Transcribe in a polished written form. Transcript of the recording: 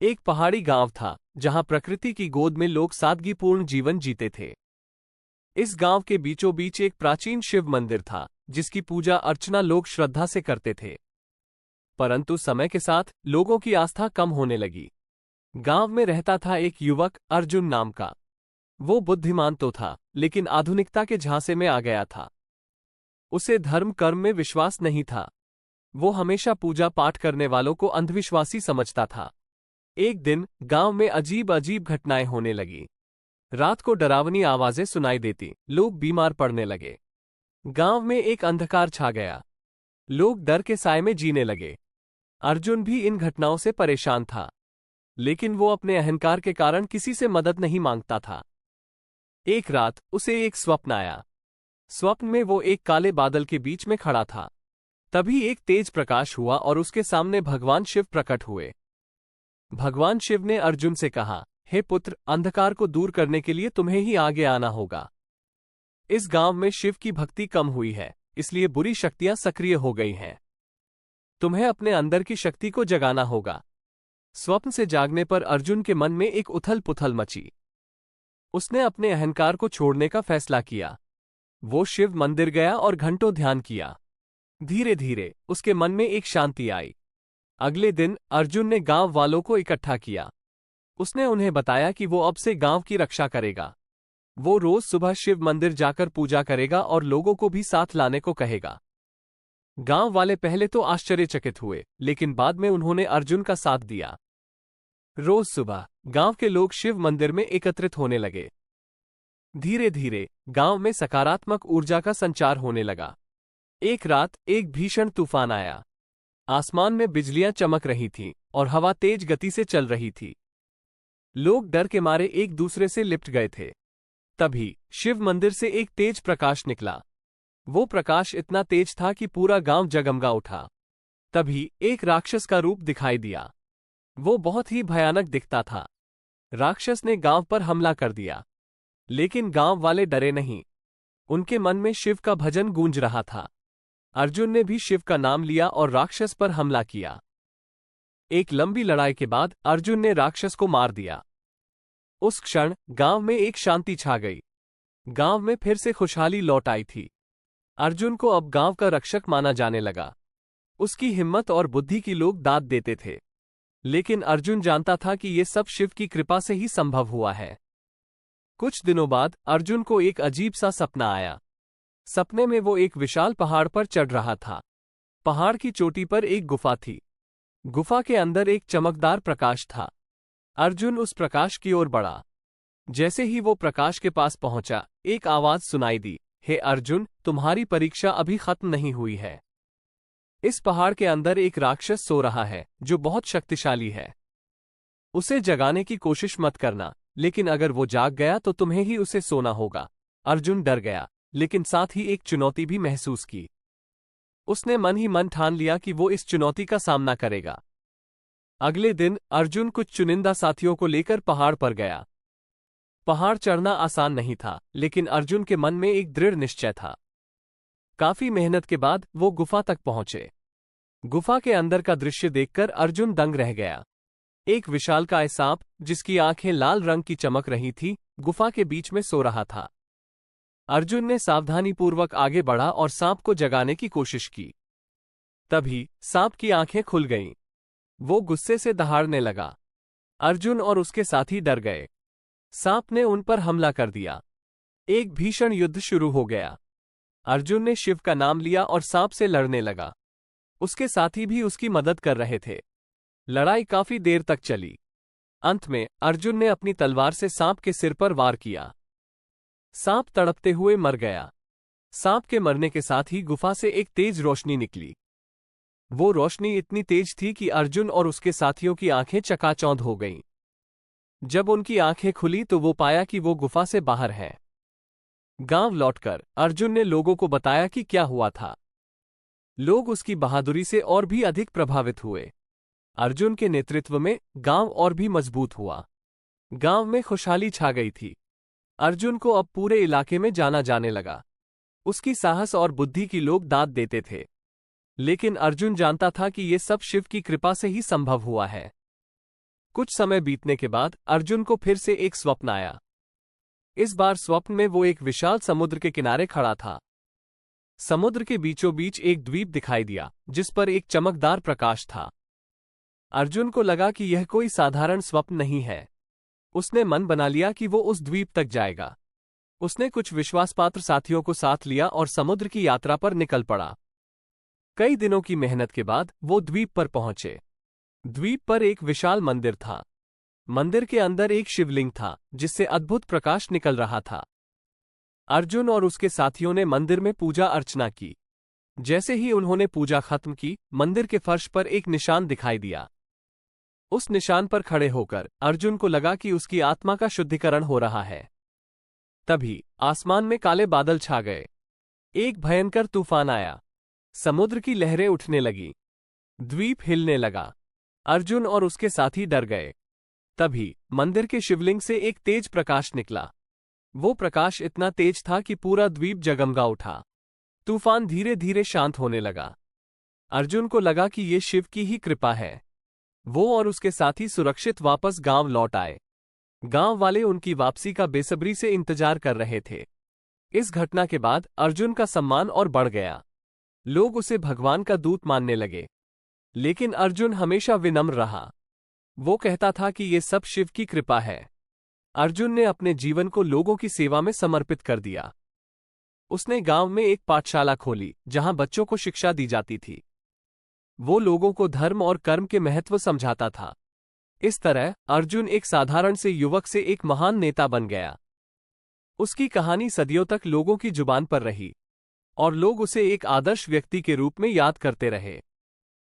एक पहाड़ी गांव था जहां प्रकृति की गोद में लोग सादगीपूर्ण जीवन जीते थे। इस गांव के बीचों बीच एक प्राचीन शिव मंदिर था जिसकी पूजा अर्चना लोग श्रद्धा से करते थे। परंतु समय के साथ लोगों की आस्था कम होने लगी। गांव में रहता था एक युवक अर्जुन नाम का। वो बुद्धिमान तो था लेकिन आधुनिकता के झांसे में आ गया था। उसे धर्म कर्म में विश्वास नहीं था। वो हमेशा पूजा पाठ करने वालों को अंधविश्वासी समझता था। एक दिन गांव में अजीब अजीब घटनाएं होने लगी। रात को डरावनी आवाजें सुनाई देती, लोग बीमार पड़ने लगे। गांव में एक अंधकार छा गया। लोग डर के साए में जीने लगे। अर्जुन भी इन घटनाओं से परेशान था, लेकिन वो अपने अहंकार के कारण किसी से मदद नहीं मांगता था। एक रात उसे एक स्वप्न आया। स्वप्न में वो एक काले बादल के बीच में खड़ा था। तभी एक तेज प्रकाश हुआ और उसके सामने भगवान शिव प्रकट हुए। भगवान शिव ने अर्जुन से कहा, हे पुत्र, अंधकार को दूर करने के लिए तुम्हें ही आगे आना होगा। इस गांव में शिव की भक्ति कम हुई है, इसलिए बुरी शक्तियां सक्रिय हो गई हैं। तुम्हें अपने अंदर की शक्ति को जगाना होगा। स्वप्न से जागने पर अर्जुन के मन में एक उथल पुथल मची। उसने अपने अहंकार को छोड़ने का फैसला किया। वो शिव मंदिर गया और घंटों ध्यान किया। धीरे धीरे उसके मन में एक शांति आई। अगले दिन अर्जुन ने गांव वालों को इकट्ठा किया। उसने उन्हें बताया कि वो अब से गांव की रक्षा करेगा। वो रोज सुबह शिव मंदिर जाकर पूजा करेगा और लोगों को भी साथ लाने को कहेगा। गांव वाले पहले तो आश्चर्यचकित हुए, लेकिन बाद में उन्होंने अर्जुन का साथ दिया। रोज सुबह गांव के लोग शिव मंदिर में एकत्रित होने लगे। धीरे धीरे गांव में सकारात्मक ऊर्जा का संचार होने लगा। एक रात एक भीषण तूफान आया। आसमान में बिजलियां चमक रही थीं और हवा तेज गति से चल रही थी। लोग डर के मारे एक दूसरे से लिपट गए थे। तभी शिव मंदिर से एक तेज प्रकाश निकला। वो प्रकाश इतना तेज था कि पूरा गांव जगमगा उठा। तभी एक राक्षस का रूप दिखाई दिया। वो बहुत ही भयानक दिखता था। राक्षस ने गांव पर हमला कर दिया, लेकिन गांव वाले डरे नहीं। उनके मन में शिव का भजन गूंज रहा था। अर्जुन ने भी शिव का नाम लिया और राक्षस पर हमला किया। एक लंबी लड़ाई के बाद अर्जुन ने राक्षस को मार दिया। उस क्षण गांव में एक शांति छा गई। गांव में फिर से खुशहाली लौट आई थी। अर्जुन को अब गांव का रक्षक माना जाने लगा। उसकी हिम्मत और बुद्धि की लोग दाद देते थे, लेकिन अर्जुन जानता था कि ये सब शिव की कृपा से ही संभव हुआ है। कुछ दिनों बाद अर्जुन को एक अजीब सा सपना आया। सपने में वो एक विशाल पहाड़ पर चढ़ रहा था। पहाड़ की चोटी पर एक गुफा थी। गुफा के अंदर एक चमकदार प्रकाश था। अर्जुन उस प्रकाश की ओर बढ़ा। जैसे ही वो प्रकाश के पास पहुंचा, एक आवाज सुनाई दी, हे अर्जुन, तुम्हारी परीक्षा अभी खत्म नहीं हुई है। इस पहाड़ के अंदर एक राक्षस सो रहा है जो बहुत शक्तिशाली है। उसे जगाने की कोशिश मत करना, लेकिन अगर वो जाग गया तो तुम्हें ही उसे सोना होगा। अर्जुन डर गया, लेकिन साथ ही एक चुनौती भी महसूस की। उसने मन ही मन ठान लिया कि वो इस चुनौती का सामना करेगा। अगले दिन अर्जुन कुछ चुनिंदा साथियों को लेकर पहाड़ पर गया। पहाड़ चढ़ना आसान नहीं था, लेकिन अर्जुन के मन में एक दृढ़ निश्चय था। काफी मेहनत के बाद वो गुफा तक पहुंचे। गुफा के अंदर का दृश्य देखकर अर्जुन दंग रह गया। एक विशालकाय सांप, जिसकी आंखें लाल रंग की चमक रही थी, गुफा के बीच में सो रहा था। अर्जुन ने सावधानीपूर्वक आगे बढ़ा और सांप को जगाने की कोशिश की। तभी सांप की आंखें खुल गईं। वो गुस्से से दहाड़ने लगा। अर्जुन और उसके साथी डर गए। सांप ने उन पर हमला कर दिया। एक भीषण युद्ध शुरू हो गया। अर्जुन ने शिव का नाम लिया और सांप से लड़ने लगा। उसके साथी भी उसकी मदद कर रहे थे। लड़ाई काफी देर तक चली। अंत में अर्जुन ने अपनी तलवार से सांप के सिर पर वार किया। सांप तड़पते हुए मर गया। सांप के मरने के साथ ही गुफा से एक तेज रोशनी निकली। वो रोशनी इतनी तेज थी कि अर्जुन और उसके साथियों की आंखें चकाचौंध हो गईं। जब उनकी आंखें खुली तो वो पाया कि वो गुफा से बाहर है। गांव लौटकर अर्जुन ने लोगों को बताया कि क्या हुआ था। लोग उसकी बहादुरी से और भी अधिक प्रभावित हुए। अर्जुन के नेतृत्व में गांव और भी मजबूत हुआ। गांव में खुशहाली छा गई थी। अर्जुन को अब पूरे इलाके में जाना जाने लगा। उसकी साहस और बुद्धि की लोग दाद देते थे, लेकिन अर्जुन जानता था कि ये सब शिव की कृपा से ही संभव हुआ है। कुछ समय बीतने के बाद अर्जुन को फिर से एक स्वप्न आया। इस बार स्वप्न में वो एक विशाल समुद्र के किनारे खड़ा था। समुद्र के बीचों बीच एक द्वीप दिखाई दिया जिस पर एक चमकदार प्रकाश था। अर्जुन को लगा कि यह कोई साधारण स्वप्न नहीं है। उसने मन बना लिया कि वो उस द्वीप तक जाएगा। उसने कुछ विश्वासपात्र साथियों को साथ लिया और समुद्र की यात्रा पर निकल पड़ा। कई दिनों की मेहनत के बाद वो द्वीप पर पहुंचे। द्वीप पर एक विशाल मंदिर था। मंदिर के अंदर एक शिवलिंग था जिससे अद्भुत प्रकाश निकल रहा था। अर्जुन और उसके साथियों ने मंदिर में पूजा अर्चना की। जैसे ही उन्होंने पूजा खत्म की, मंदिर के फर्श पर एक निशान दिखाई दिया। उस निशान पर खड़े होकर अर्जुन को लगा कि उसकी आत्मा का शुद्धिकरण हो रहा है। तभी आसमान में काले बादल छा गए। एक भयंकर तूफान आया। समुद्र की लहरें उठने लगी। द्वीप हिलने लगा। अर्जुन और उसके साथी डर गए। तभी मंदिर के शिवलिंग से एक तेज प्रकाश निकला। वो प्रकाश इतना तेज था कि पूरा द्वीप जगमगा उठा। तूफान धीरे धीरे शांत होने लगा। अर्जुन को लगा कि ये शिव की ही कृपा है। वो और उसके साथी सुरक्षित वापस गांव लौट आए। गांव वाले उनकी वापसी का बेसब्री से इंतजार कर रहे थे। इस घटना के बाद अर्जुन का सम्मान और बढ़ गया। लोग उसे भगवान का दूत मानने लगे। लेकिन अर्जुन हमेशा विनम्र रहा। वो कहता था कि ये सब शिव की कृपा है। अर्जुन ने अपने जीवन को लोगों की सेवा में समर्पित कर दिया। उसने गांव में एक पाठशाला खोली जहां बच्चों को शिक्षा दी जाती थी। वो लोगों को धर्म और कर्म के महत्व समझाता था। इस तरह अर्जुन एक साधारण से युवक से एक महान नेता बन गया। उसकी कहानी सदियों तक लोगों की जुबान पर रही और लोग उसे एक आदर्श व्यक्ति के रूप में याद करते रहे।